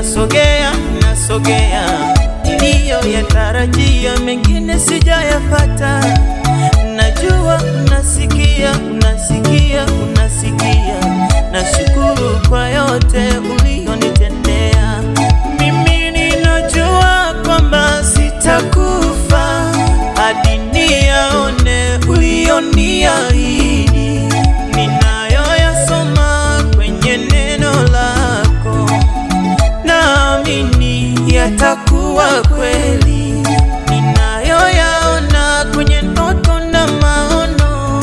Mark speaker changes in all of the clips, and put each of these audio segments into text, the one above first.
Speaker 1: nasogea, niliyoyatarajia mengine sijayapata. Najua unasikia, nashukuru kwa yote uliyonitendea. Mimi ninajua kwamba sitakufa hadi niyaone uliyoniahidi. Ninayoyasoma kwenye neno lako, naamini yatakuwa kweli. Ninayoyaona kwenye ndoto na maono,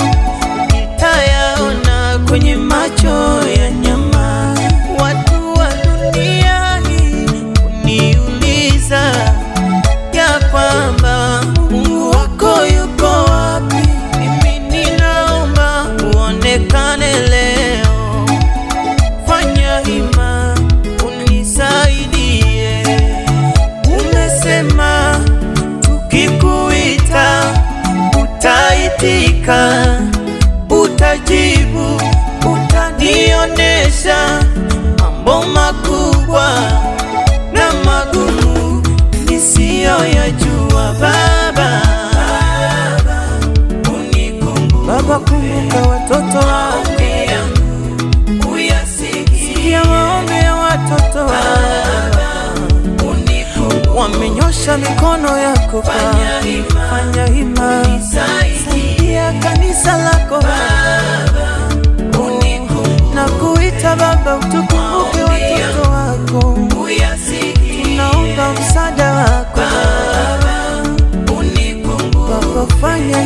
Speaker 1: nitayaona kwenye macho ya nyama. Watu wa dunia hii uniuliza ya kwamba Mungu wako yuko wapi? Mimi ninaomba uonekane leo, fanya hima unisaidie. Umesema tukikuita utaitika, utajibu, utanionesha mambo makubwa na magumu nisiyoyajua. Baba, Baba, kumbuka watoto wako, sikia maombi ya watoto wako. Wamenyosha mikono yako, fanya hima, saidia kanisa lako na kuita Baba, utukumbuke watoto wako. Tunaomba msaada wako Baba, fanya